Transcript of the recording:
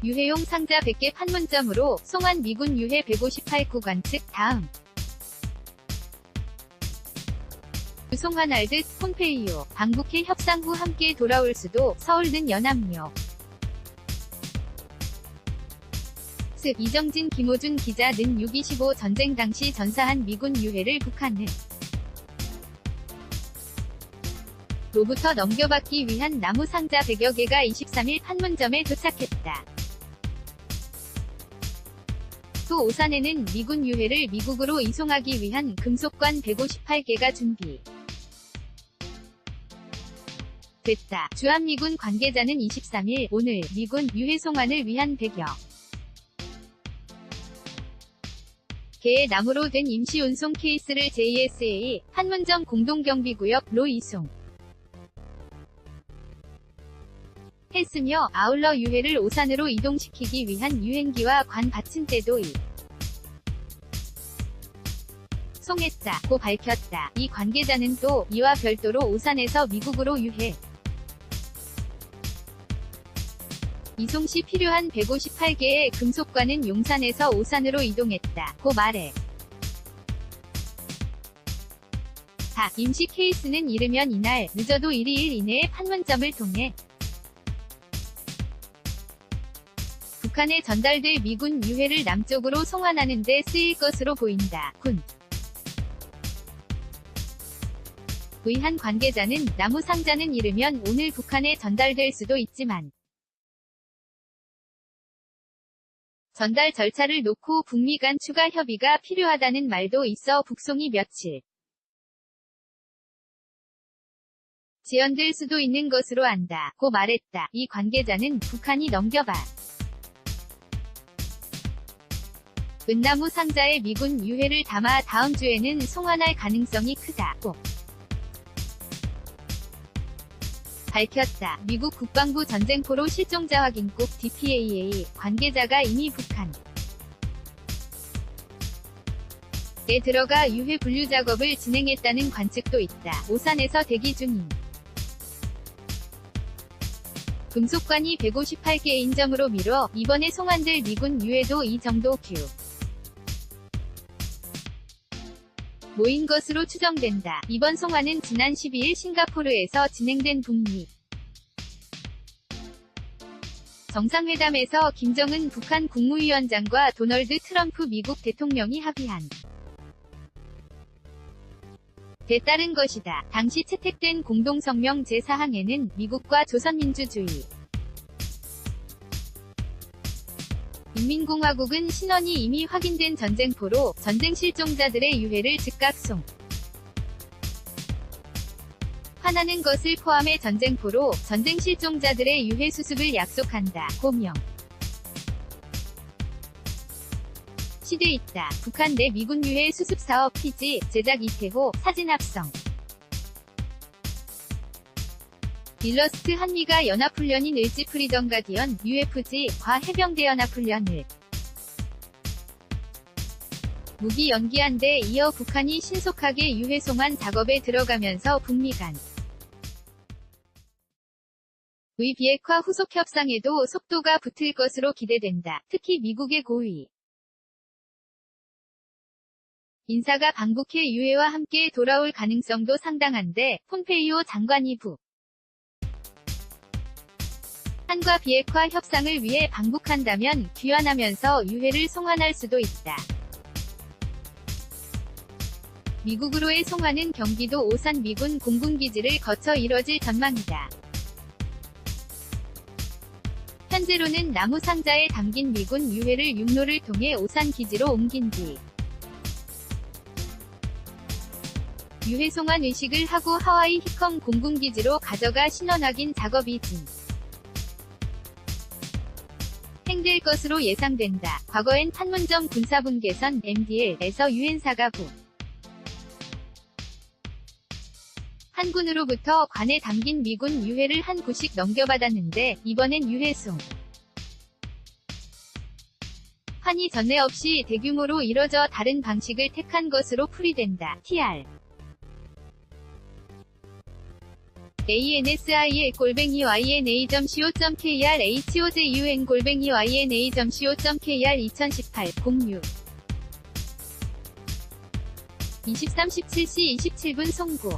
유해용 상자 100개 판문점으로 송환 미군 유해 158구 관측. 다음 송환할 듯. 폼페이오 방북해 협상 후 함께 돌아올 수도. 서울는 연합역. 즉 이정진 김호준 기자는 6.25 전쟁 당시 전사한 미군 유해를 북한은 로부터 넘겨받기 위한 나무 상자 100여 개가 23일 판문점에 도착했다. 또 오산에는 미군 유해를 미국으로 이송하기 위한 금속관 158개가 준비 됐다. 주한미군 관계자는 23일 오늘 미군 유해 송환을 위한 100여 개의 나무로 된 임시 운송 케이스를 JSA 판문점 공동경비구역로 이송 했으며 아울러 유해를 오산으로 이동시키기 위한 유행기와 관 받침대도 송했다고 밝혔다. 이 관계자는 또 이와 별도로 오산에서 미국으로 유해 이송 시 필요한 158개의 금속관은 용산에서 오산으로 이동했다고 말해. 임시 케이스는 이르면 이날, 늦어도 1일 이내에 판문점을 통해 북한에 전달될 미군 유해를 남쪽으로 송환하는 데 쓰일 것으로 보인다. 군 의 한 관계자는 나무 상자는 이르면 오늘 북한에 전달될 수도 있지만 전달 절차를 놓고 북미 간 추가 협의가 필요하다는 말도 있어 북송이 며칠 지연될 수도 있는 것으로 안다고 말했다. 이 관계자는 북한이 넘겨봐 은나무 상자에 미군 유해를 담아 다음 주에는 송환할 가능성이 크다고 밝혔다. 미국 국방부 전쟁포로 실종자 확인국 DPAA 관계자가 이미 북한에 들어가 유해 분류 작업을 진행했다는 관측도 있다. 오산에서 대기 중인 금속관이 158개인 점으로 미뤄 이번에 송환될 미군 유해도 이 정도 모인 것으로 추정된다. 이번 송환은 지난 12일 싱가포르에서 진행된 북미 정상회담에서 김정은 북한 국무위원장과 도널드 트럼프 미국 대통령이 합의한 데 따른 것이다. 당시 채택된 공동성명 제4항에는 미국과 조선민주주의 인민공화국은 신원이 이미 확인된 전쟁포로 전쟁 실종자들의 유해를 즉각 송환하는 것을 포함해 전쟁포로 전쟁 실종자들의 유해 수습을 약속한다. 고명 시돼 있다. 북한 내 미군 유해 수습 사업 피지 제작 이태호 사진 합성 일러스트 한미가 연합훈련인 을지 프리덤 가디언 UFG 과 해병대연합훈련을 무기 연기한 데 이어 북한이 신속하게 유해 송환 작업에 들어가면서 북미 간의 비핵화 후속 협상에도 속도가 붙을 것으로 기대된다. 특히 미국의 고위 인사가 방북해 유해와 함께 돌아올 가능성도 상당한데 폼페이오 장관이 북한과 비핵화 협상을 위해 방북한다면 귀환하면서 유해를 송환할 수도 있다. 미국으로의 송환은 경기도 오산 미군 공군기지를 거쳐 이뤄질 전망이다. 현재로는 나무 상자에 담긴 미군 유해를 육로를 통해 오산 기지로 옮긴 뒤 유해 송환 의식을 하고 하와이 히컴 공군기지로 가져가 신원 확인 작업이 진행될 것으로 예상된다. 과거엔 판문점 군사분계선 MDL에서 유엔사가 한군으로부터 관에 담긴 미군 유해를 한 구씩 넘겨받았는데 이번엔 유해송 환이 전례 없이 대규모로 이뤄져 다른 방식을 택한 것으로 풀이된다. TR ansil@yna.co.kr hojun@yna.co.kr 2018 공유 23:17시 27분 송구